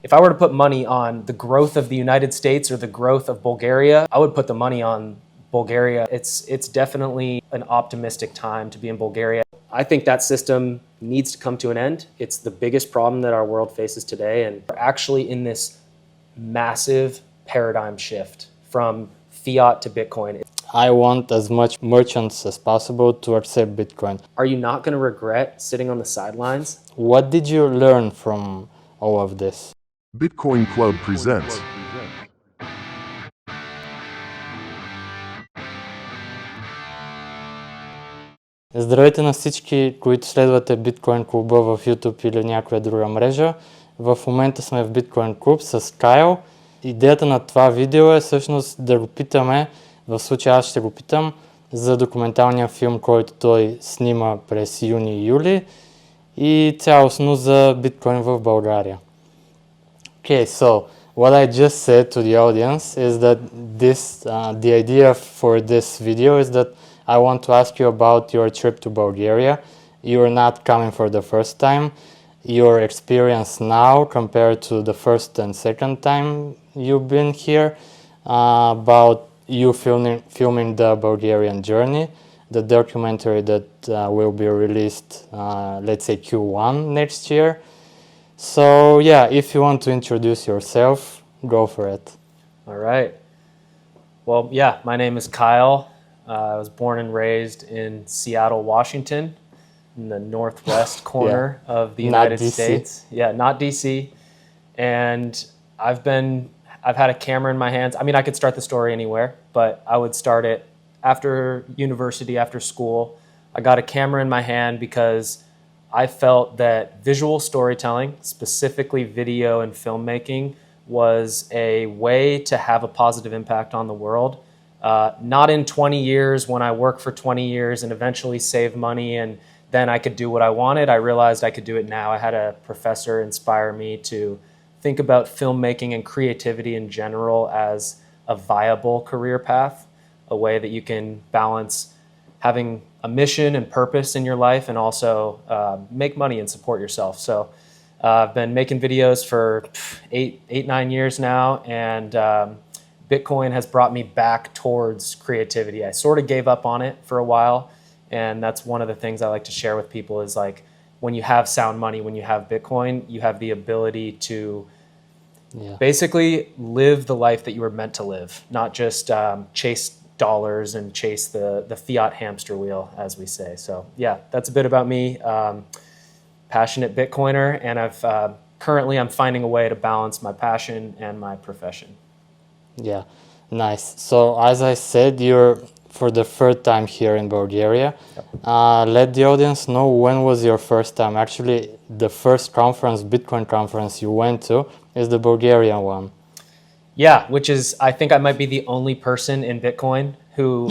If I were to put money on the growth of the United States or the growth of Bulgaria, I would put the money on Bulgaria. It's definitely an optimistic time to be in Bulgaria. I think that system needs to come to an end. It's the biggest problem that our world faces today, and we're actually in this massive paradigm shift from fiat to Bitcoin. I want as much merchants as possible to accept Bitcoin. Are you not going to regret sitting on the sidelines? What did you learn from all of this? Bitcoin Club presents Здравейте на всички, които следвате Биткойн клуба в YouTube или някоя друга мрежа. В момента сме в Биткойн клуб с Кайл. Идеята на това видео е всъщност да го питаме, в случая аз ще го питам, за документалния филм, който той снима през юни и юли и цялостно за биткойн в България. Okay, so what I just said to the audience is that the idea for this video is that I want to ask you about your trip to Bulgaria. You're not coming for the first time. Your experience now compared to the first and second time you've been here, about you filming the Bulgarian journey, the documentary that will be released, let's say Q1 next year. So yeah, if you want to introduce yourself, go for it. All right. Well, yeah, my name is Kyle. I was born and raised in Seattle, Washington, in the northwest corner of the United States. Yeah, not DC. And I've had a camera in my hands. I mean, I could start the story anywhere, but I would start it after university, after school. I got a camera in my hand because I felt that visual storytelling, specifically video and filmmaking, was a way to have a positive impact on the world. Not in 20 years when I worked for 20 years and eventually saved money and then I could do what I wanted. I realized I could do it now. I had a professor inspire me to think about filmmaking and creativity in general as a viable career path, a way that you can balance having a mission and purpose in your life and also make money and support yourself. So I've been making videos for 9 years now, and Bitcoin has brought me back towards creativity. I sort of gave up on it for a while, and that's one of the things I like to share with people is like when you have sound money, when you have Bitcoin, you have the ability to basically live the life that you were meant to live, not just chase dollars and chase the fiat hamster wheel, as we say. So yeah, that's a bit about me. Passionate Bitcoiner, and currently I'm finding a way to balance my passion and my profession. Yeah, nice. So as I said, you're for the third time here in Bulgaria. Yep. Let the audience know, when was your first time? Actually, the first conference, Bitcoin conference you went to is the Bulgarian one. Yeah, which is, I think I might be the only person in Bitcoin who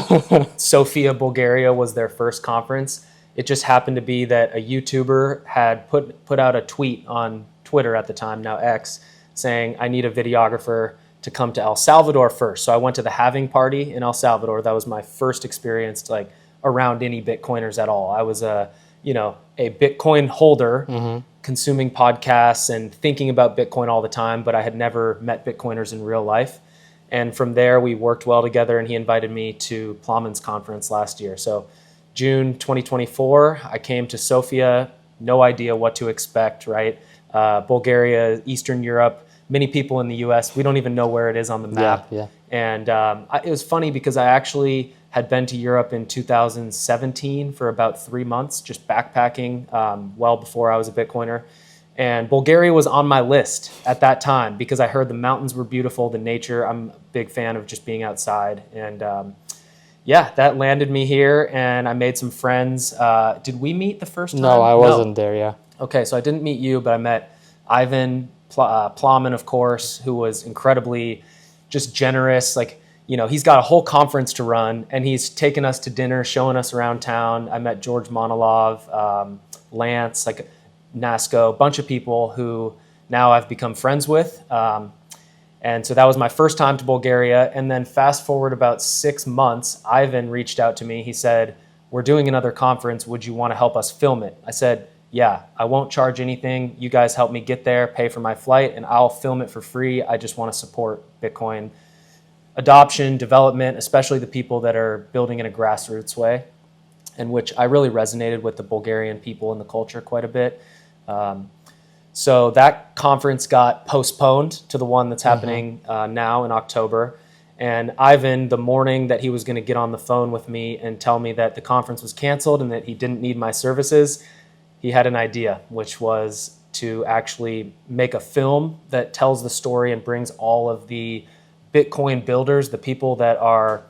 Sofia, Bulgaria was their first conference. It just happened to be that a YouTuber had put out a tweet on Twitter at the time, now X, saying, I need a videographer to come to El Salvador first. So I went to the halving party in El Salvador. That was my first experience like around any Bitcoiners at all. I was a Bitcoin holder, consuming podcasts and thinking about Bitcoin all the time, but I had never met Bitcoiners in real life. And from there, we worked well together, and he invited me to Plamen's conference last year. So June 2024, I came to Sofia, no idea what to expect, right? Bulgaria, Eastern Europe, many people in the US, we don't even know where it is on the map. Yeah. And it was funny because I actually had been to Europe in 2017 for about 3 months, just backpacking, well before I was a Bitcoiner. And Bulgaria was on my list at that time because I heard the mountains were beautiful, the nature. I'm a big fan of just being outside. And yeah, that landed me here, and I made some friends. Did we meet the first time? No, I wasn't there, yeah. Okay, so I didn't meet you, but I met Ivan, Pламен, of course, who was incredibly just generous. Like, you know, he's got a whole conference to run, and he's taken us to dinner, showing us around town. I met George Monilov, Lance, like Nasco, a bunch of people who now I've become friends with. And so that was my first time to Bulgaria. And then fast forward about 6 months, Ivan reached out to me. He said, we're doing another conference. Would you want to help us film it? I said, yeah, I won't charge anything. You guys help me get there, pay for my flight, and I'll film it for free. I just want to support Bitcoin adoption, development, especially the people that are building in a grassroots way, and which I really resonated with the Bulgarian people and the culture quite a bit. So that conference got postponed to the one that's happening now in October. And Ivan, the morning that he was going to get on the phone with me and tell me that the conference was canceled and that he didn't need my services, he had an idea, which was to actually make a film that tells the story and brings all of the Bitcoin builders, the people that are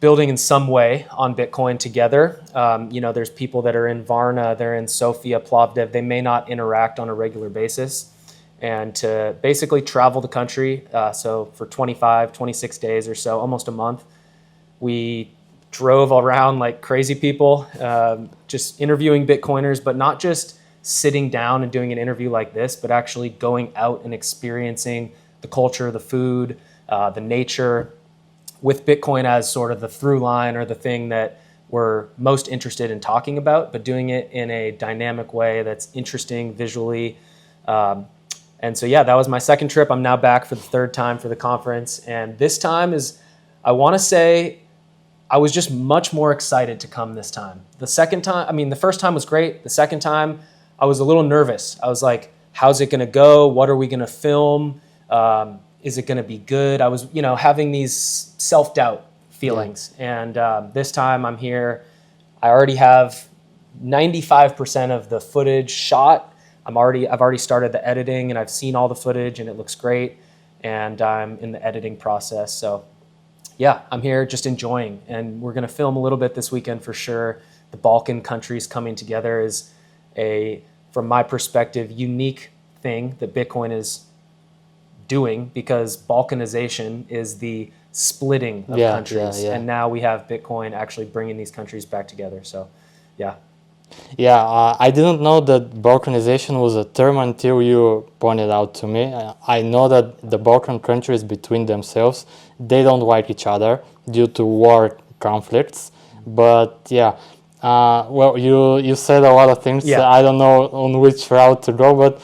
building in some way on Bitcoin together. There's people that are in Varna, they're in Sofia, Plovdiv. They may not interact on a regular basis. And to basically travel the country, so for 25, 26 days or so, almost a month, we drove around like crazy people, just interviewing Bitcoiners, but not just sitting down and doing an interview like this, but actually going out and experiencing the culture, the food, the nature, with Bitcoin as sort of the through line or the thing that we're most interested in talking about, but doing it in a dynamic way that's interesting visually. And so, yeah, that was my second trip. I'm now back for the third time for the conference. And this time I want to say, I was just much more excited to come this time. The first time was great. The second time, I was a little nervous. I was like, how's it going to go? What are we going to film? Is it going to be good? I was, having these self-doubt feelings. Yeah. And this time I'm here. I already have 95% of the footage shot. I've already started the editing, and I've seen all the footage, and it looks great. And I'm in the editing process. So yeah, I'm here just enjoying. And we're going to film a little bit this weekend for sure. The Balkan countries coming together is from my perspective, unique thing that Bitcoin is doing, because Balkanization is the splitting of countries. And now we have Bitcoin actually bringing these countries back together. So yeah. Yeah, I didn't know that Balkanization was a term until you pointed out to me. I know that the Balkan countries between themselves, they don't like each other due to war conflicts. But yeah, you said a lot of things. Yeah. I don't know on which route to go, but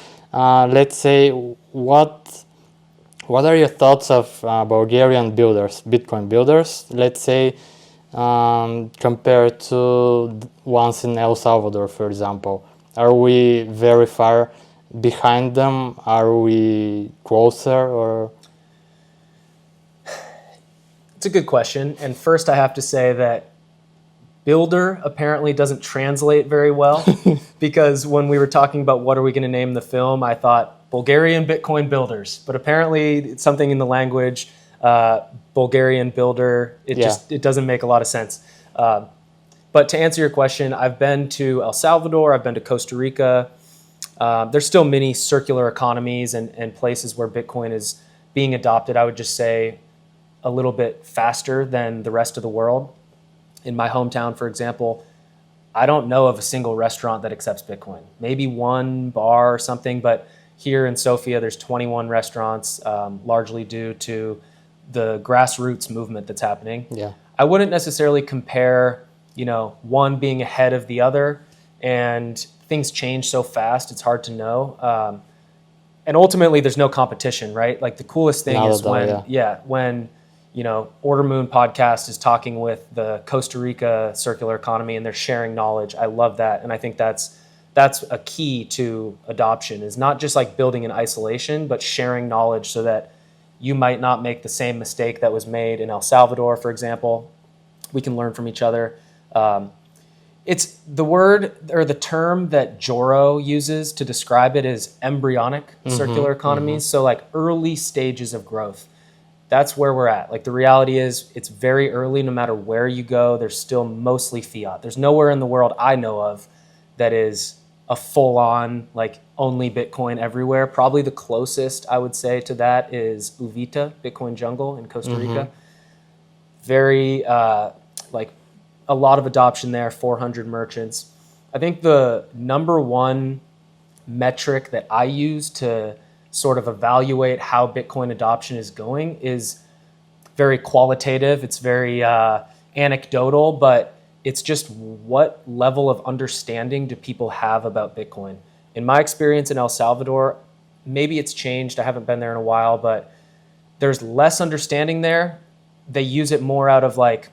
let's say, what are your thoughts of Bulgarian builders, Bitcoin builders, let's say, compared to ones in El Salvador, for example? Are we very far behind them? Are we closer? Or it's a good question. And first I have to say that builder apparently doesn't translate very well, because when we were talking about what are we going to name the film, I thought Bulgarian Bitcoin builders, but apparently it's something in the language, Bulgarian builder, it doesn't make a lot of sense. But to answer your question, I've been to El Salvador, I've been to Costa Rica. There's still many circular economies and places where Bitcoin is being adopted, I would just say, a little bit faster than the rest of the world. In my hometown, for example, I don't know of a single restaurant that accepts Bitcoin. Maybe one bar or something, but here in Sofia, there's 21 restaurants, largely due to the grassroots movement that's happening. Yeah. I wouldn't necessarily compare, one being ahead of the other, and things change so fast, it's hard to know. And ultimately, there's no competition, right? Like the coolest thing is when Order Moon podcast is talking with the Costa Rica circular economy and they're sharing knowledge. I love that. And I think that's a key to adoption, is not just like building in isolation, but sharing knowledge so that you might not make the same mistake that was made in El Salvador, for example. We can learn from each other. It's the word or the term that Joro uses to describe it is embryonic circular economies. So like early stages of growth. That's where we're at. Like the reality is it's very early. No matter where you go, there's still mostly fiat. There's nowhere in the world I know of that is a full-on, like only Bitcoin everywhere. Probably the closest I would say to that is Uvita, Bitcoin Jungle in Costa Rica. Very, like a lot of adoption there, 400 merchants. I think the number one metric that I use to sort of evaluate how Bitcoin adoption is going is very qualitative. It's very anecdotal, but it's just what level of understanding do people have about Bitcoin? In my experience in El Salvador, maybe it's changed. I haven't been there in a while, but there's less understanding there. They use it more out of like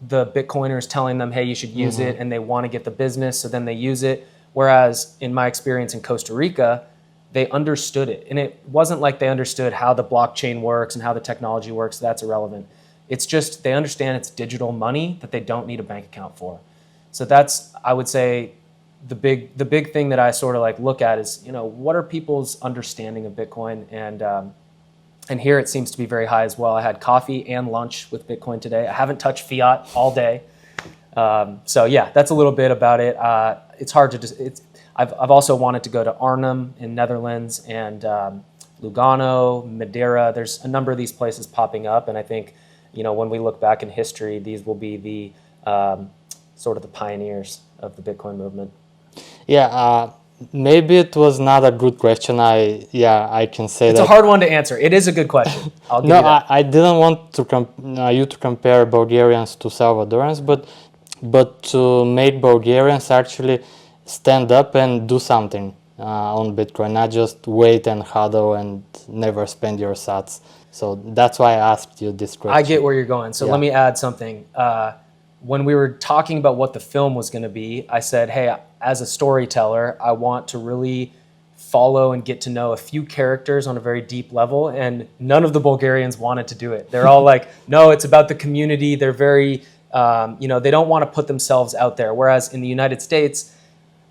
the Bitcoiners telling them, hey, you should use it, and they want to get the business, so then they use it. Whereas in my experience in Costa Rica, they understood it. And it wasn't like they understood how the blockchain works and how the technology works. That's irrelevant. It's just they understand it's digital money that they don't need a bank account for. So that's, I would say, the big thing that I sort of like look at is, you know, what are people's understanding of Bitcoin? And here it seems to be very high as well. I had coffee and lunch with Bitcoin today. I haven't touched fiat all day. So yeah, that's a little bit about it. It's hard to just, I've also wanted to go to Arnhem in Netherlands and Lugano, Madeira. There's a number of these places popping up. And I think, you know, when we look back in history, these will be the sort of the pioneers of the Bitcoin movement. Yeah, maybe it was not a good question. I can say it's that. It's a hard one to answer. It is a good question. I'll give you that. I didn't want to you to compare Bulgarians to Salvadorans, but to make Bulgarians actually stand up and do something on Bitcoin, not just wait and huddle and never spend your sats. So that's why I asked you this question. I get where you're going. So let me add something. When we were talking about what the film was going to be, I said, hey, as a storyteller, I want to really follow and get to know a few characters on a very deep level. And none of the Bulgarians wanted to do it. They're all like, no, it's about the community. They're very, you know, they don't want to put themselves out there. Whereas in the United States,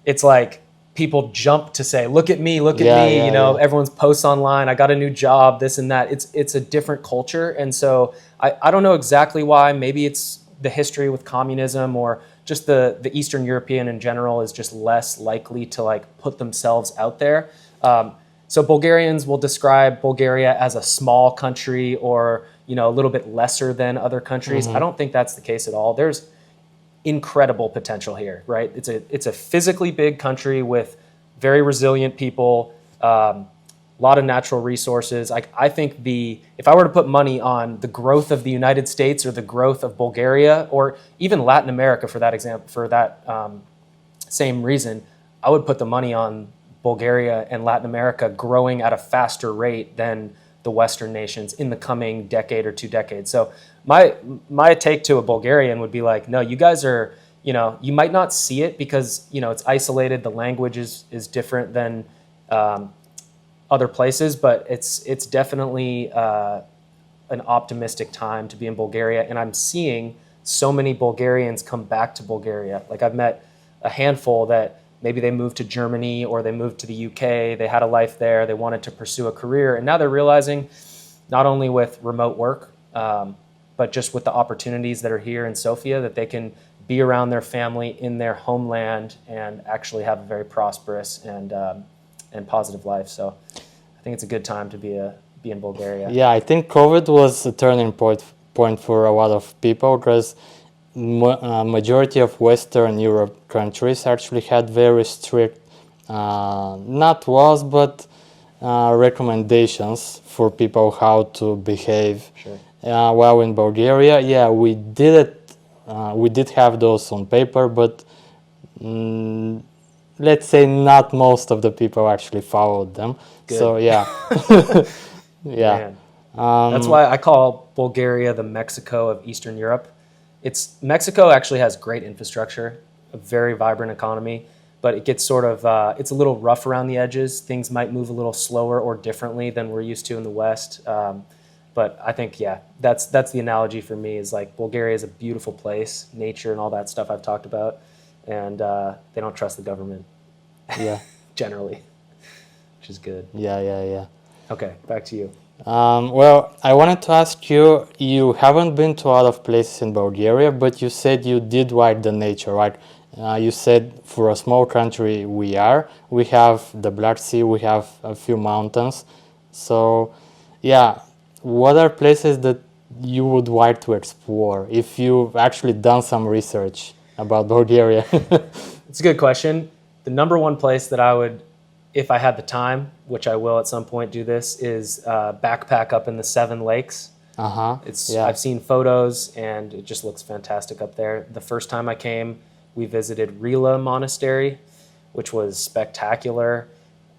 it's like people jump to say, look at me, you know, everyone's posts online, I got a new job, this and that. It's a different culture. And so I don't know exactly why. Maybe it's the history with communism, or just the Eastern European in general is just less likely to like put themselves out there. So Bulgarians will describe Bulgaria as a small country, or, you know, a little bit lesser than other countries. I don't think that's the case at all. There's incredible potential here, right? It's a physically big country with very resilient people, a lot of natural resources. I think if I were to put money on the growth of the United States or the growth of Bulgaria, or even Latin America for that example, for that same reason, I would put the money on Bulgaria and Latin America growing at a faster rate than the Western nations in the coming decade or 2 decades. So my take to a Bulgarian would be like, no, you guys are, you know, you might not see it because, you know, it's isolated. The language is different than other places, but it's definitely an optimistic time to be in Bulgaria. And I'm seeing so many Bulgarians come back to Bulgaria. Like I've met a handful that maybe they moved to Germany or they moved to the UK, they had a life there, they wanted to pursue a career, and now they're realizing, not only with remote work, but just with the opportunities that are here in Sofia, that they can be around their family in their homeland and actually have a very prosperous and positive life. So I think it's a good time to be in Bulgaria. Yeah, I think COVID was a turning point for a lot of people, because majority of Western Europe countries actually had very strict, not laws, but recommendations for people how to behave. Sure. While in Bulgaria, we did have those on paper, but let's say not most of the people actually followed them. Good. So yeah. Yeah. That's why I call Bulgaria the Mexico of Eastern Europe. Mexico actually has great infrastructure, a very vibrant economy, but it gets sort of, it's a little rough around the edges. Things might move a little slower or differently than we're used to in the West. But I think, yeah, that's the analogy for me, is like Bulgaria is a beautiful place, nature and all that stuff I've talked about, and they don't trust the government. Yeah. Generally, which is good. Yeah. Okay, back to you. Well, I wanted to ask you, you haven't been to a lot of places in Bulgaria, but you said you did like the nature, right? You said for a small country we have the Black Sea, we have a few mountains. So, yeah, what are places that you would like to explore if you've actually done some research about Bulgaria? It's a good question. The number one place that I would, if I had the time, which I will at some point do this, is backpack up in the 7 lakes. I've seen photos and it just looks fantastic up there. The first time I came, we visited Rila Monastery, which was spectacular.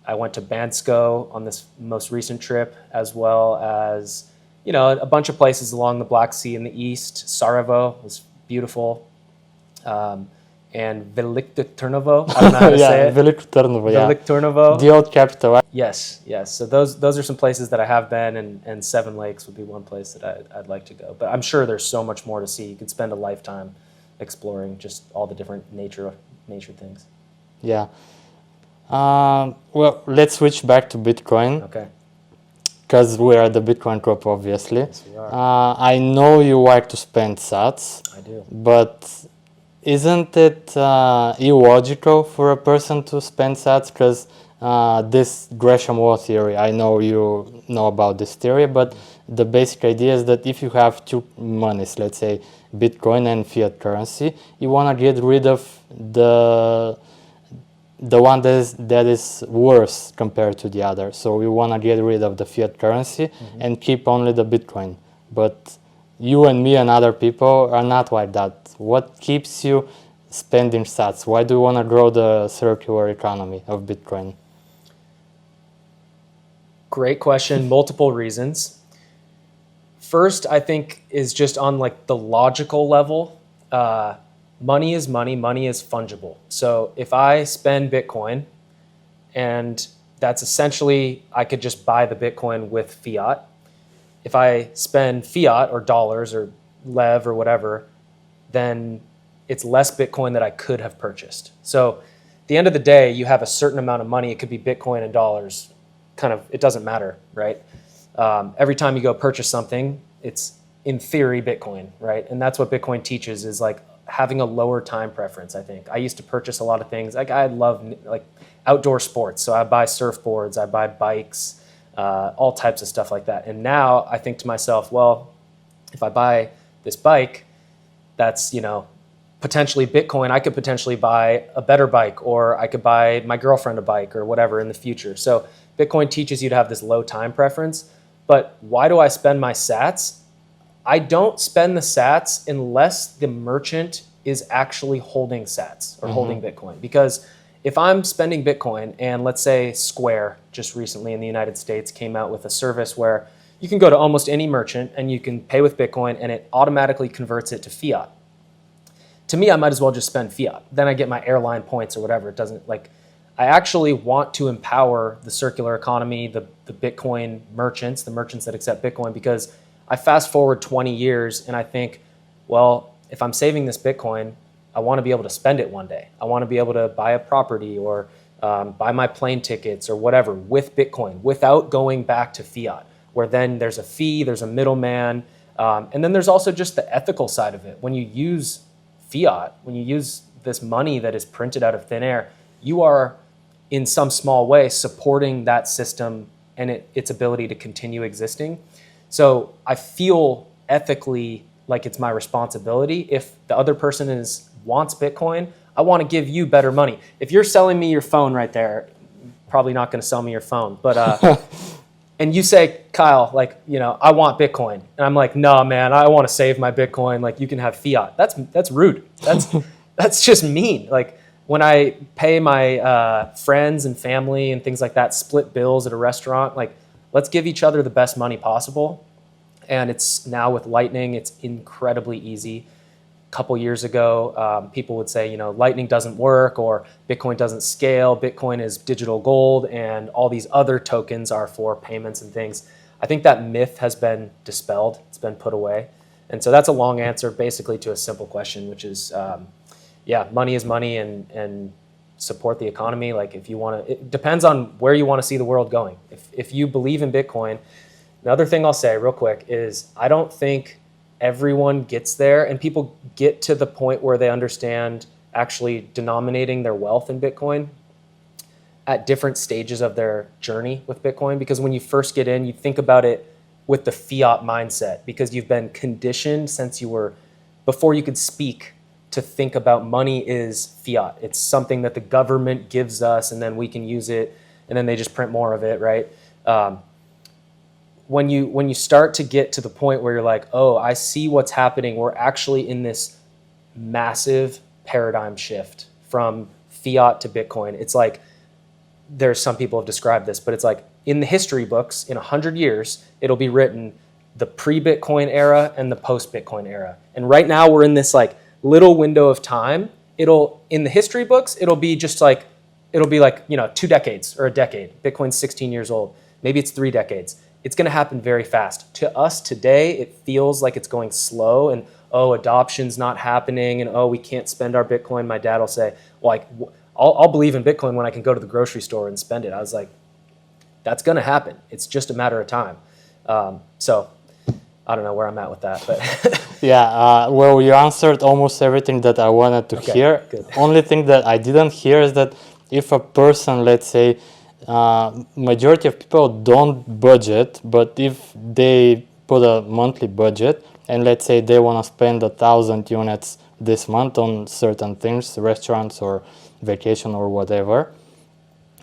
I went to Bansko on this most recent trip, as well as, a bunch of places along the Black Sea in the east. Sarajevo was beautiful. And Veliko Trnovo, I don't know how to say it. Veliko Trnovo, Veliko Trnovo. The old capital. Yes. So those are some places that I have been, and Seven Lakes would be one place that I'd like to go. But I'm sure there's so much more to see. You could spend a lifetime exploring just all the different nature things. Yeah. Well, let's switch back to Bitcoin. Okay. Because we are the Bitcoin Club, obviously. Yes, we are. I know you like to spend sats. I do. But isn't it illogical for a person to spend sats? Because this Gresham Wall theory, I know you know about this theory, but the basic idea is that if you have two monies, let's say Bitcoin and fiat currency, you want to get rid of the one that is worse compared to the other. So you want to get rid of the fiat currency and keep only the Bitcoin. But you and me and other people are not like that. What keeps you spending sats? Why do you want to grow the circular economy of Bitcoin? Great question. Multiple reasons. First, I think, is just on like the logical level. Money is money. Money is fungible. So if I spend Bitcoin, and that's essentially, I could just buy the Bitcoin with fiat. If I spend fiat or dollars or lev or whatever, then it's less Bitcoin that I could have purchased. So at the end of the day, you have a certain amount of money. It could be Bitcoin and dollars. It doesn't matter, right? Every time you go purchase something, it's in theory Bitcoin, right? And that's what Bitcoin teaches, is like having a lower time preference, I think. I used to purchase a lot of things. Like I love like outdoor sports. So I buy surfboards, I buy bikes, all types of stuff like that. And now I think to myself, well, if I buy this bike, that's, potentially Bitcoin. I could potentially buy a better bike, or I could buy my girlfriend a bike or whatever in the future. So Bitcoin teaches you to have this low time preference. But why do I spend my sats? I don't spend the sats unless the merchant is actually holding sats or holding Bitcoin. Because if I'm spending Bitcoin, and let's say Square just recently in the United States came out with a service where you can go to almost any merchant and you can pay with Bitcoin and it automatically converts it to fiat. To me, I might as well just spend fiat. Then I get my airline points or whatever. It doesn't I actually want to empower the circular economy, the Bitcoin merchants, the merchants that accept Bitcoin, because I fast forward 20 years and I think, well, if I'm saving this Bitcoin, I want to be able to spend it one day. I want to be able to buy a property or buy my plane tickets or whatever with Bitcoin without going back to fiat, where then there's a fee, there's a middleman. And then there's also just the ethical side of it. When you use fiat, when you use this money that is printed out of thin air, you are in some small way supporting that system and its ability to continue existing. So I feel ethically like it's my responsibility. If the other person wants Bitcoin, I want to give you better money. If you're selling me your phone right there, probably not going to sell me your phone, but and you say, Kyle, I want Bitcoin, and I'm like, no, man, I want to save my Bitcoin. Like, you can have fiat. That's rude. That's just mean. Like, when I pay my friends and family and things like that, split bills at a restaurant, like, let's give each other the best money possible. And it's now with Lightning, it's incredibly easy. A couple years ago, people would say, Lightning doesn't work, or Bitcoin doesn't scale. Bitcoin is digital gold, and all these other tokens are for payments and things. I think that myth has been dispelled. It's been put away. And so that's a long answer basically to a simple question, which is, money is money, and support the economy. Like, if you want to, it depends on where you want to see the world going. If you believe in Bitcoin, the other thing I'll say real quick is I don't think everyone gets there, and people get to the point where they understand actually denominating their wealth in Bitcoin at different stages of their journey with Bitcoin. Because when you first get in, you think about it with the fiat mindset, because you've been conditioned since before you could speak, to think about money is fiat. It's something that the government gives us, and then we can use it, and then they just print more of it, right? when you start to get to the point where you're like, oh, I see what's happening. We're actually in this massive paradigm shift from fiat to Bitcoin. It's like, there's some people have described this, but it's like in the history books, in 100 years, it'll be written the pre-Bitcoin era and the post-Bitcoin era. And right now we're in this like little window of time. In the history books, it'll be like, 2 decades or a decade. Bitcoin's 16 years old. Maybe it's 3 decades. It's going to happen very fast. To us today, it feels like it's going slow and, oh, adoption's not happening and, oh, we can't spend our Bitcoin. My dad will say, well, I'll believe in Bitcoin when I can go to the grocery store and spend it. I was like, that's going to happen. It's just a matter of time. So I don't know where I'm at with that, but Yeah, well, you answered almost everything that I wanted to hear. Good. Only thing that I didn't hear is that if a person, let's say, majority of people don't budget, but if they put a monthly budget and let's say they want to spend 1,000 units this month on certain things, restaurants or vacation or whatever,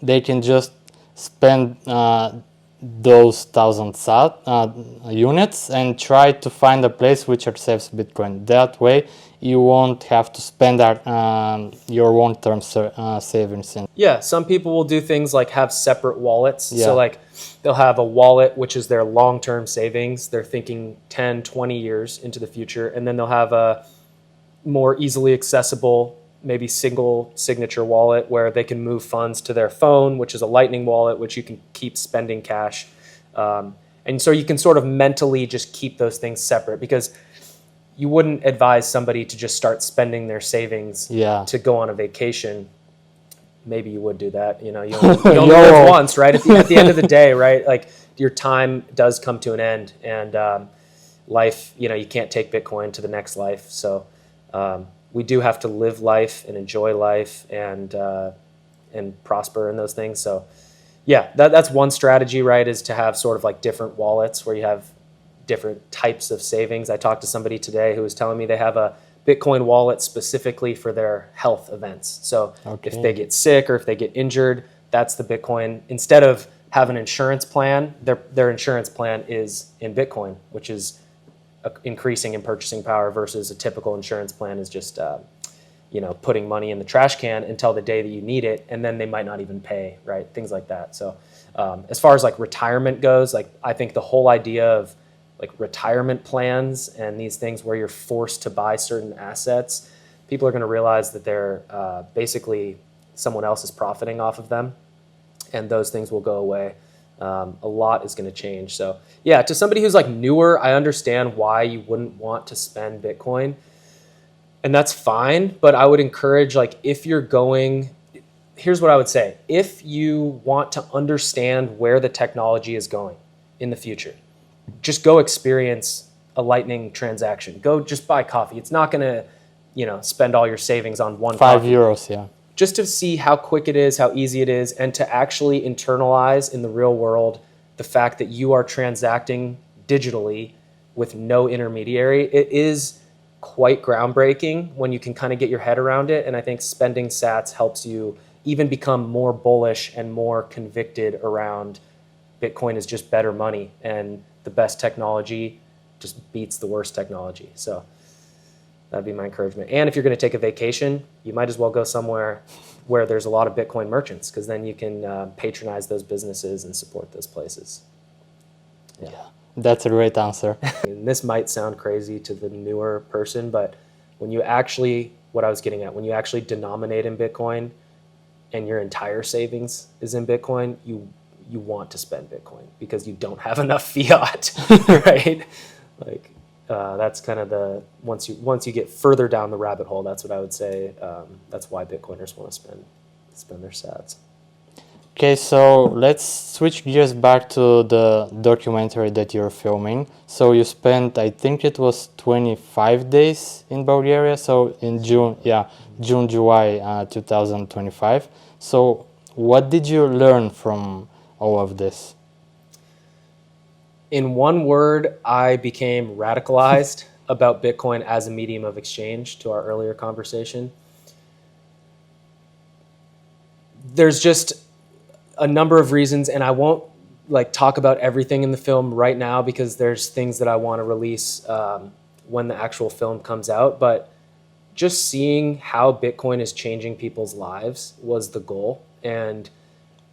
they can just spend those 1,000 units and try to find a place which accepts Bitcoin. That way you won't have to spend your long-term savings in. yeah, some people will do things like have separate wallets. Yeah. So like they'll have a wallet, which is their long-term savings. They're thinking 10, 20 years into the future. And then they'll have a more easily accessible, maybe single signature wallet where they can move funds to their phone, which is a lightning wallet, which you can keep spending cash. And so you can sort of mentally just keep those things separate, because you wouldn't advise somebody to just start spending their savings to go on a vacation. Maybe you would do that. You only live once, right? At the end of the day, right? Like your time does come to an end, and life, you can't take Bitcoin to the next life. So we do have to live life and enjoy life and prosper in those things. So yeah, that's one strategy, right? Is to have sort of like different wallets where you have different types of savings. I talked to somebody today who was telling me they have a Bitcoin wallet specifically for their health events. So if they get sick or if they get injured, that's the Bitcoin. Instead of have an insurance plan, their insurance plan is in Bitcoin, which is increasing in purchasing power, versus a typical insurance plan is just putting money in the trash can until the day that you need it, and then they might not even pay, right? Things like that. So as far as like retirement goes, like I think the whole idea of like retirement plans and these things where you're forced to buy certain assets, people are going to realize that they're basically someone else is profiting off of them, and those things will go away. A lot is going to change. So yeah, to somebody who's like newer, I understand why you wouldn't want to spend Bitcoin, and that's fine. But I would encourage, like, if you're going, here's what I would say. If you want to understand where the technology is going in the future, just go experience a Lightning transaction. Go just buy coffee. It's not going to, spend all your savings on one coffee. €5, yeah. Just to see how quick it is, how easy it is, and to actually internalize in the real world the fact that you are transacting digitally with no intermediary. It is quite groundbreaking when you can kind of get your head around it. And I think spending sats helps you even become more bullish and more convicted around Bitcoin is just better money, and the best technology just beats the worst technology. So that'd be my encouragement. And if you're going to take a vacation, you might as well go somewhere where there's a lot of Bitcoin merchants, because then you can patronize those businesses and support those places. Yeah, that's a great answer. And this might sound crazy to the newer person, but when you actually, what I was getting at, when you actually denominate in Bitcoin and your entire savings is in Bitcoin, you want to spend Bitcoin because you don't have enough fiat, right? Like that's kind of once you get further down the rabbit hole, that's what I would say. That's why Bitcoiners want to spend their sats. Okay, so let's switch gears back to the documentary that you're filming. So you spent, I think it was 25 days in Bulgaria. So in June, July 2025. So what did you learn from all of this? In one word, I became radicalized about Bitcoin as a medium of exchange, to our earlier conversation. There's just a number of reasons, and I won't like talk about everything in the film right now because there's things that I want to release when the actual film comes out. But just seeing how Bitcoin is changing people's lives was the goal. And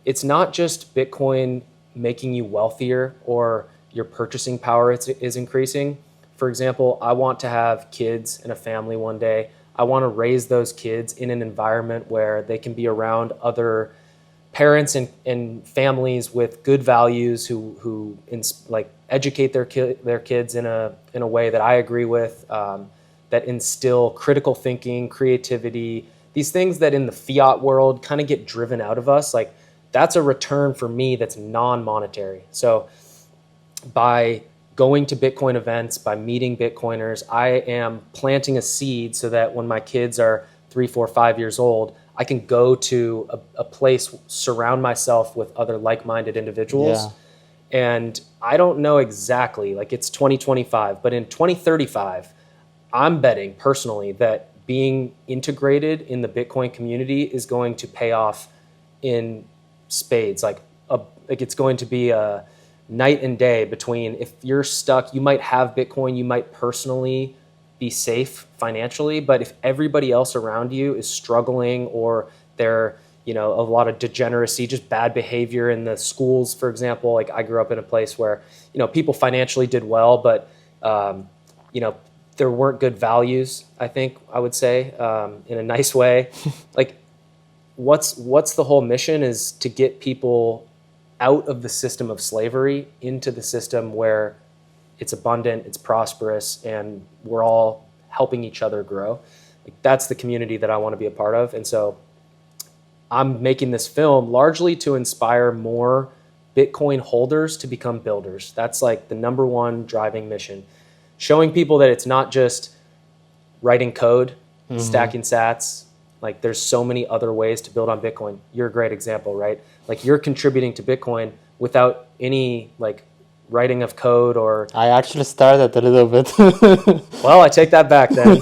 it's not just Bitcoin making you wealthier or your purchasing power is increasing. For example, I want to have kids and a family one day. I want to raise those kids in an environment where they can be around other parents and families with good values who like educate their kids in a way that I agree with, that instill critical thinking, creativity, these things that in the fiat world kind of get driven out of us. Like that's a return for me that's non-monetary. So by going to Bitcoin events, by meeting Bitcoiners, I am planting a seed so that when my kids are 3, 4, 5 years old, I can go to a place, surround myself with other like-minded individuals. Yeah. And I don't know exactly, like it's 2025, but in 2035, I'm betting personally that being integrated in the Bitcoin community is going to pay off in spades. Like it's going to be a night and day between if you're stuck, you might have Bitcoin, you might personally be safe financially, but if everybody else around you is struggling or they're, a lot of degeneracy, just bad behavior in the schools, for example, like I grew up in a place where, people financially did well, but, there weren't good values, I think I would say, in a nice way. Like what's the whole mission is to get people out of the system of slavery into the system where it's abundant, it's prosperous, and we're all helping each other grow. Like that's the community that I want to be a part of. And so I'm making this film largely to inspire more Bitcoin holders to become builders. That's like the number one driving mission. Showing people that it's not just writing code, stacking sats. Like there's so many other ways to build on Bitcoin. You're a great example, right? Like you're contributing to Bitcoin without any like writing of code or... I actually started a little bit. Well, I take that back then.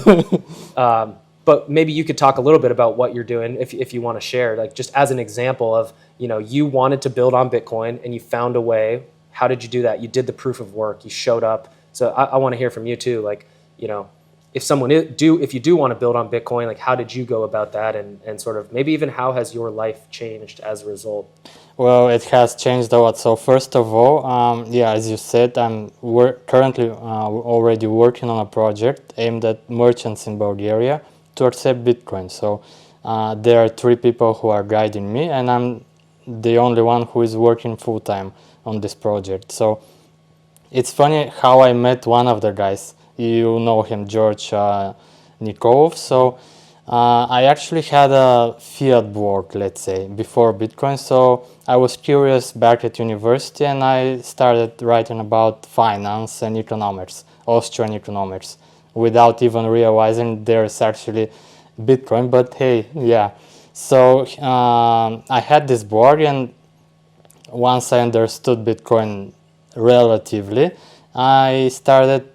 But maybe you could talk a little bit about what you're doing if you want to share, like just as an example of, you wanted to build on Bitcoin and you found a way. How did you do that? You did the proof of work, you showed up. So I want to hear from you too. Like, if you do want to build on Bitcoin, like how did you go about that and sort of maybe even how has your life changed as a result? Well, it has changed a lot. So first of all, as you said, I'm currently already working on a project aimed at merchants in Bulgaria to accept Bitcoin. So there are 3 people who are guiding me, and I'm the only one who is working full-time on this project. So it's funny how I met one of the guys. You know him, George Nikolov. So I actually had a fiat blog, let's say, before Bitcoin. So I was curious back at university and I started writing about finance and economics, Austrian economics, without even realizing there's actually Bitcoin. But hey, yeah. So I had this blog, and once I understood Bitcoin relatively, I started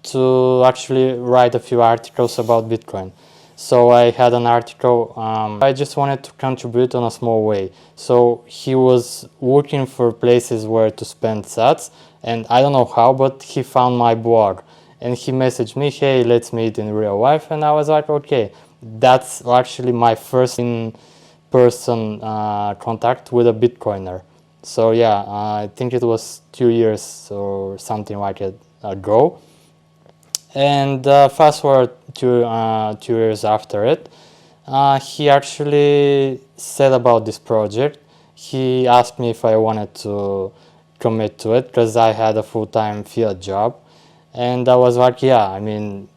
to actually write a few articles about Bitcoin. So I had an article, I just wanted to contribute on a small way. So he was looking for places where to spend sats, and I don't know how, but he found my blog. And he messaged me, hey, let's meet in real life. And I was like, okay, that's actually my first in-person contact with a Bitcoiner. So yeah, I think it was 2 years or something like it ago. And fast forward to 2 years after it, he actually said about this project. He asked me if I wanted to commit to it because I had a full-time fiat job. And I was like, yeah, I mean,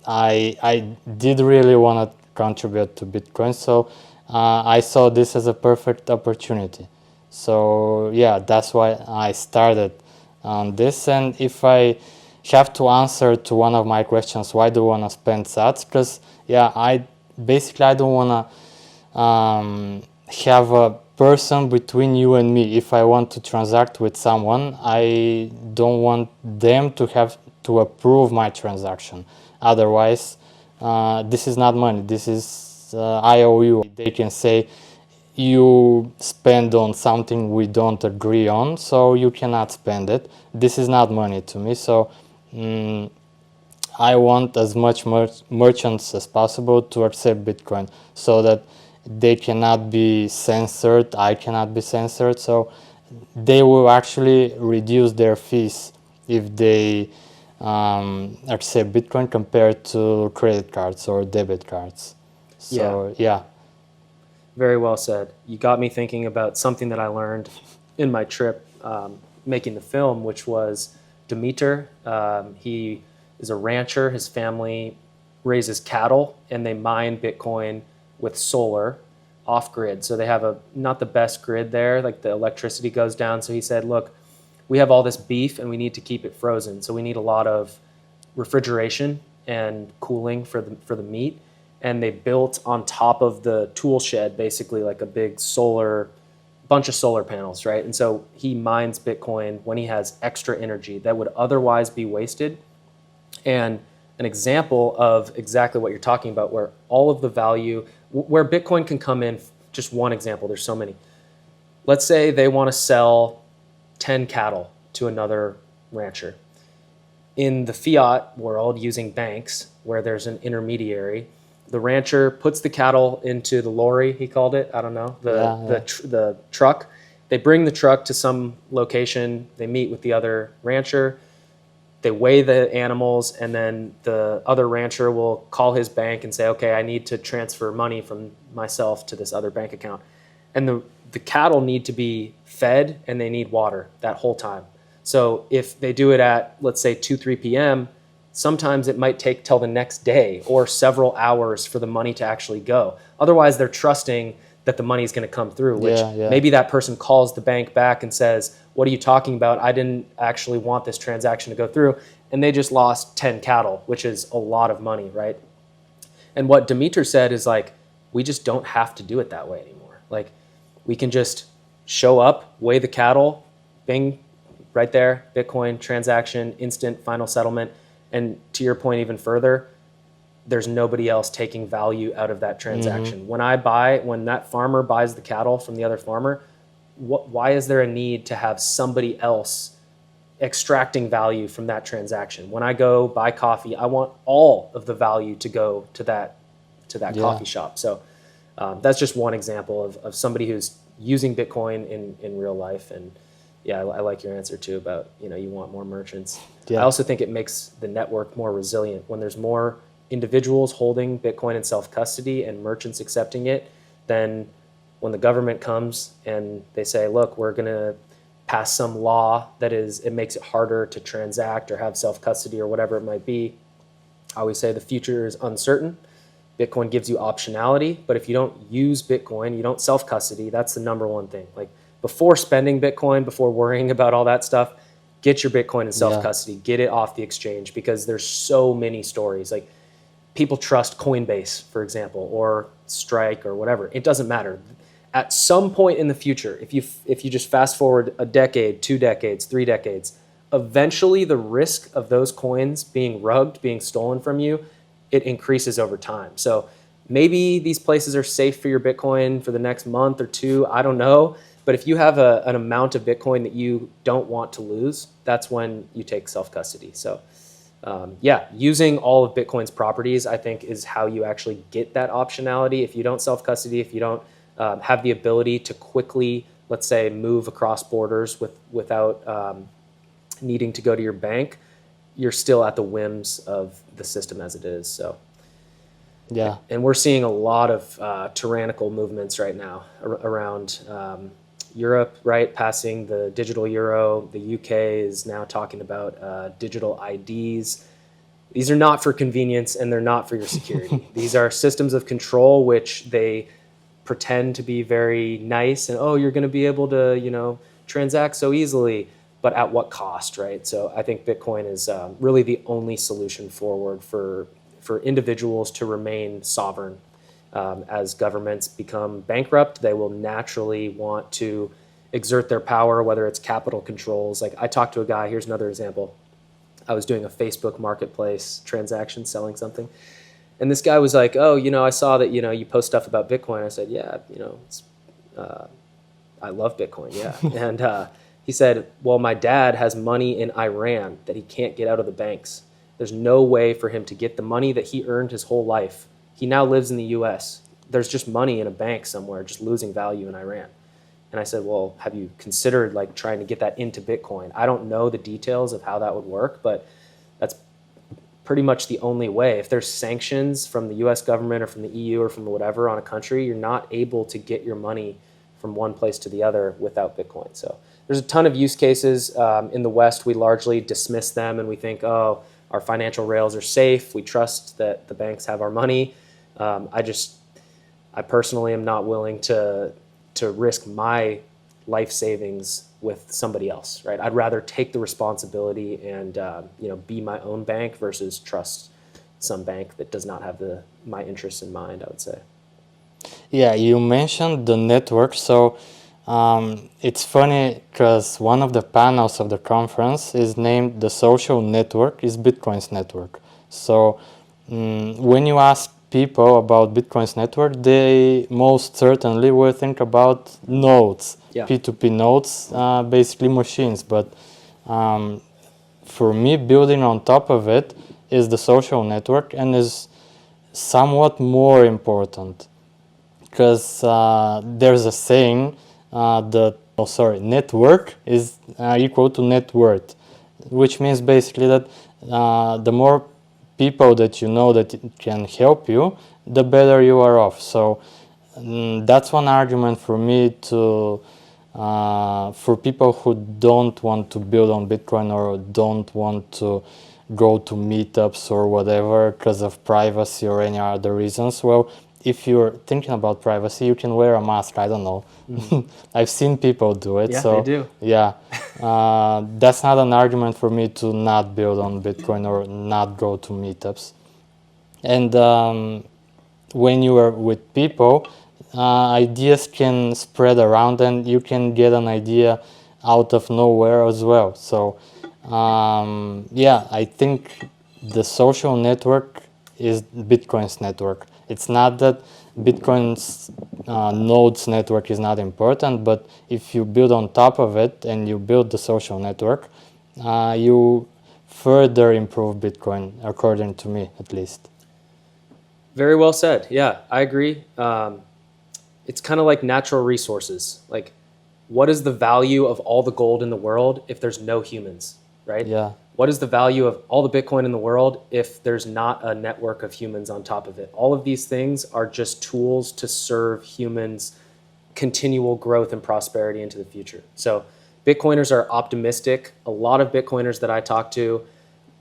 I did really want to contribute to Bitcoin. So I saw this as a perfect opportunity. So yeah, that's why I started on this. And if I have to answer to one of my questions, why do you want to spend sats? Because yeah, I don't want to have a person between you and me. If I want to transact with someone, I don't want them to have to approve my transaction. Otherwise, this is not money. This is I owe you. They can say, you spend on something we don't agree on, so you cannot spend it. This is not money to me, so I want as much merchants as possible to accept Bitcoin so that they cannot be censored, I cannot be censored, so they will actually reduce their fees if they accept Bitcoin compared to credit cards or debit cards. So, yeah. Very well said. You got me thinking about something that I learned in my trip making the film, which was Demeter. He is a rancher. His family raises cattle, and they mine Bitcoin with solar off-grid. So they have not the best grid there, like the electricity goes down. So he said, look, we have all this beef, and we need to keep it frozen. So we need a lot of refrigeration and cooling for the meat. And they built on top of the tool shed, basically like a big bunch of solar panels, right? And so he mines Bitcoin when he has extra energy that would otherwise be wasted. And an example of exactly what you're talking about, where all of the value, where Bitcoin can come in, just one example, there's so many. Let's say they want to sell 10 cattle to another rancher. In the fiat world, using banks, where there's an intermediary, the rancher puts the cattle into the lorry, he called it, I don't know, the truck. They bring the truck to some location, they meet with the other rancher, they weigh the animals, and then the other rancher will call his bank and say, okay, I need to transfer money from myself to this other bank account. And the cattle need to be fed and they need water that whole time. So if they do it at, let's say, 2-3 p.m., sometimes it might take till the next day or several hours for the money to actually go. Otherwise, they're trusting that the money is going to come through, which maybe that person calls the bank back and says, what are you talking about? I didn't actually want this transaction to go through. And they just lost 10 cattle, which is a lot of money, right? And what Demeter said is like, we just don't have to do it that way anymore. Like, we can just show up, weigh the cattle, bing, right there, Bitcoin transaction, instant final settlement. And to your point even further, there's nobody else taking value out of that transaction. Mm-hmm. When that farmer buys the cattle from the other farmer, why is there a need to have somebody else extracting value from that transaction? When I go buy coffee, I want all of the value to go to that coffee shop. So that's just one example of somebody who's using Bitcoin in real life. And yeah, I like your answer too about, you want more merchants. Yeah. I also think it makes the network more resilient. When there's more individuals holding Bitcoin in self-custody and merchants accepting it, then when the government comes and they say, look, we're going to pass some law it makes it harder to transact or have self-custody or whatever it might be, I always say the future is uncertain. Bitcoin gives you optionality, but if you don't use Bitcoin, you don't self-custody, that's the number one thing. Like, before spending Bitcoin, before worrying about all that stuff, get your Bitcoin in self-custody, get it off the exchange, because there's so many stories. Like, people trust Coinbase, for example, or Strike or whatever. It doesn't matter. At some point in the future, if you just fast forward a decade, 2 decades, 3 decades, eventually the risk of those coins being rugged, being stolen from you, it increases over time. So maybe these places are safe for your Bitcoin for the next month or 2, I don't know. But if you have an amount of Bitcoin that you don't want to lose, that's when you take self-custody. So using all of Bitcoin's properties, I think, is how you actually get that optionality. If you don't self-custody, if you don't have the ability to quickly, let's say, move across borders without needing to go to your bank, you're still at the whims of the system as it is. So, yeah. And we're seeing a lot of tyrannical movements right now around Europe, right? Passing the digital euro. The UK is now talking about digital IDs. These are not for convenience and they're not for your security. These are systems of control which they pretend to be very nice and, you're going to be able to, transact so easily, but at what cost, right? So I think Bitcoin is really the only solution forward for individuals to remain sovereign. As governments become bankrupt, they will naturally want to exert their power, whether it's capital controls. Like, I talked to a guy, here's another example. I was doing a Facebook marketplace transaction, selling something. And this guy was like, I saw that, you post stuff about Bitcoin. I said, yeah, it's I love Bitcoin, yeah. And he said, well, my dad has money in Iran that he can't get out of the banks. There's no way for him to get the money that he earned his whole life. He now lives in the US. There's just money in a bank somewhere, just losing value in Iran. And I said, well, have you considered like trying to get that into Bitcoin? I don't know the details of how that would work, but that's pretty much the only way. If there's sanctions from the US government or from the EU or from whatever on a country, you're not able to get your money from one place to the other without Bitcoin. So there's a ton of use cases. In the West, we largely dismiss them and we think, oh, our financial rails are safe. We trust that the banks have our money. I personally am not willing to risk my life savings with somebody else, right? I'd rather take the responsibility and be my own bank versus trust some bank that does not have my interests in mind, I would say. Yeah, you mentioned the network, so it's funny because one of the panels of the conference is named The Social Network is Bitcoin's Network. So when you ask people about Bitcoin's network, they most certainly will think about nodes, yeah. P2P nodes, basically machines. But for me, building on top of it is the social network and is somewhat more important. Because there's a saying network is equal to net worth, which means basically that the more people that you know that can help you, the better you are off. So that's one argument for me for people who don't want to build on Bitcoin or don't want to go to meetups or whatever because of privacy or any other reasons. Well, if you're thinking about privacy, you can wear a mask. I don't know. I've seen people do it. Yeah, so, they do. Yeah, that's not an argument for me to not build on Bitcoin or not go to meetups. And when you are with people, ideas can spread around and you can get an idea out of nowhere as well. So, I think the social network is Bitcoin's network. It's not that Bitcoin's nodes network is not important, but if you build on top of it and you build the social network, you further improve Bitcoin, according to me, at least. Very well said. Yeah, I agree. It's kind of like natural resources. Like, what is the value of all the gold in the world if there's no humans, right? Yeah. What is the value of all the Bitcoin in the world if there's not a network of humans on top of it? All of these things are just tools to serve humans' continual growth and prosperity into the future. So Bitcoiners are optimistic. A lot of Bitcoiners that I talk to,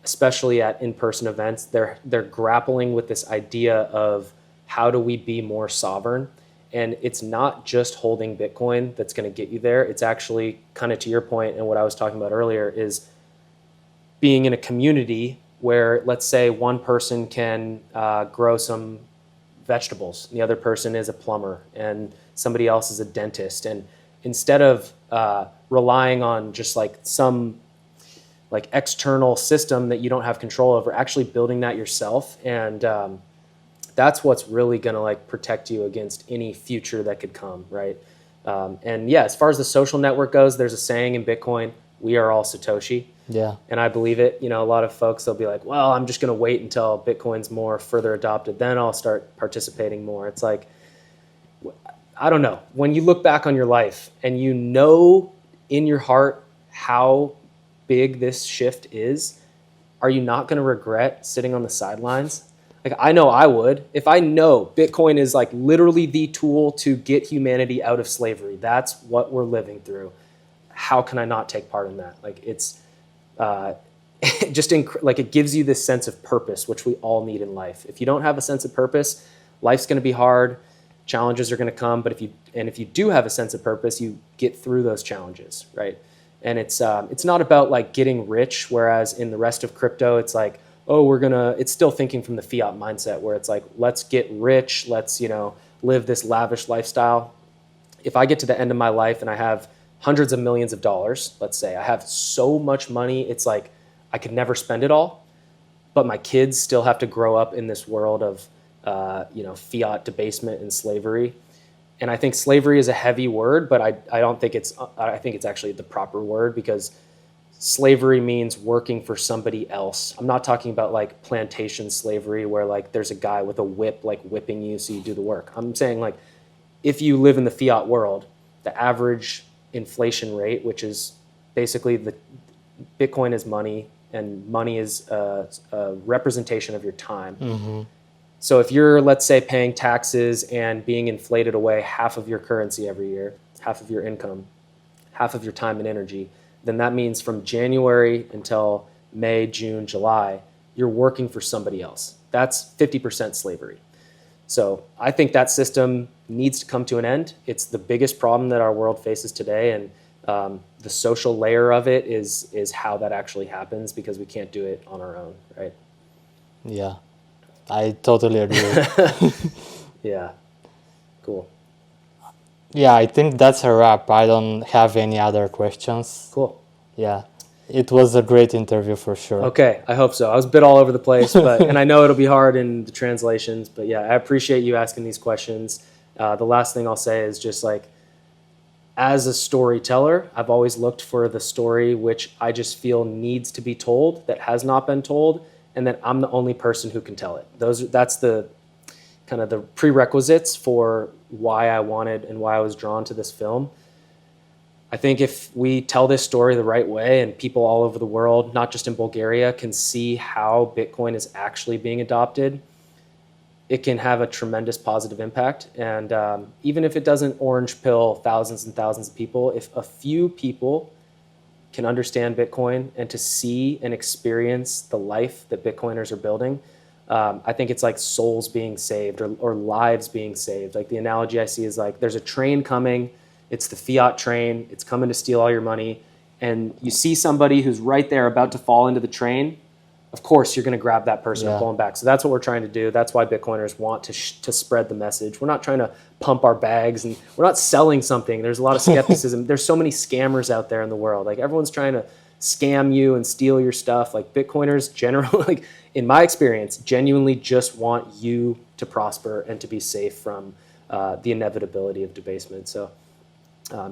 especially at in-person events, they're grappling with this idea of how do we be more sovereign? And it's not just holding Bitcoin that's going to get you there. It's actually kind of to your point and what I was talking about earlier is being in a community where, let's say, one person can grow some vegetables, the other person is a plumber, and somebody else is a dentist. And instead of relying on just like some like external system that you don't have control over, actually building that yourself. And that's what's really going to like protect you against any future that could come, right? And yeah, as far as the social network goes, there's a saying in Bitcoin, we are all Satoshi. Yeah. And I believe it. You know, a lot of folks, they'll be like, well, I'm just going to wait until Bitcoin's more further adopted. Then I'll start participating more. It's like, I don't know. When you look back on your life and you know in your heart how big this shift is, are you not going to regret sitting on the sidelines? Like, I know I would. If I know Bitcoin is like literally the tool to get humanity out of slavery, that's what we're living through. How can I not take part in that? Like, it's like it gives you this sense of purpose, which we all need in life. If you don't have a sense of purpose, life's going to be hard. Challenges are going to come, but if you do have a sense of purpose, you get through those challenges, right? And it's not about like getting rich, whereas in the rest of crypto, it's like, oh, it's still thinking from the fiat mindset where it's like, let's get rich, let's, live this lavish lifestyle. If I get to the end of my life and I have hundreds of millions of dollars, let's say, I have so much money, it's like I could never spend it all, but my kids still have to grow up in this world of fiat debasement and slavery. And I think slavery is a heavy word, but I don't think I think it's actually the proper word, because slavery means working for somebody else. I'm not talking about like plantation slavery where like there's a guy with a whip like whipping you so you do the work. I'm saying like if you live in the fiat world, the average inflation rate, which is basically the Bitcoin is money, and money is a representation of your time. Mm-hmm. So if you're, let's say, paying taxes and being inflated away half of your currency every year, half of your income, half of your time and energy, then that means from January until May, June, July, you're working for somebody else. That's 50% slavery. So I think that system needs to come to an end. It's the biggest problem that our world faces today, and the social layer of it is how that actually happens, because we can't do it on our own, right? Yeah, I totally agree. Yeah, cool. Yeah, I think that's a wrap. I don't have any other questions. Cool. Yeah, it was a great interview for sure. Okay, I hope so. I was a bit all over the place, but and I know it'll be hard in the translations, but yeah, I appreciate you asking these questions. The last thing I'll say is just like, as a storyteller, I've always looked for the story which I just feel needs to be told, that has not been told, and that I'm the only person who can tell it. That's the kind of the prerequisites for why I wanted and why I was drawn to this film. I think if we tell this story the right way, and people all over the world, not just in Bulgaria, can see how Bitcoin is actually being adopted, it can have a tremendous positive impact. And even if it doesn't orange pill thousands and thousands of people, if a few people can understand Bitcoin and to see and experience the life that Bitcoiners are building, I think it's like souls being saved, or lives being saved. Like the analogy I see is like there's a train coming, it's the fiat train, it's coming to steal all your money, and you see somebody who's right there about to fall into the train, of course you're going to grab that person and pull them back. So that's what we're trying to do. That's why Bitcoiners want to spread the message. We're not trying to pump our bags, and we're not selling something. There's a lot of skepticism. There's so many scammers out there in the world. Like everyone's trying to scam you and steal your stuff. Like Bitcoiners generally, like in my experience, genuinely just want you to prosper and to be safe from the inevitability of debasement. So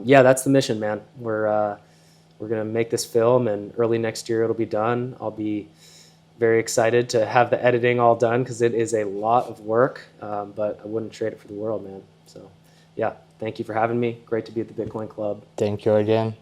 yeah, that's the mission, man. We're going to make this film, and early next year it'll be done. I'll be very excited to have the editing all done, because it is a lot of work, but I wouldn't trade it for the world, man. So yeah, thank you for having me. Great to be at the Bitcoin Club. Thank you again.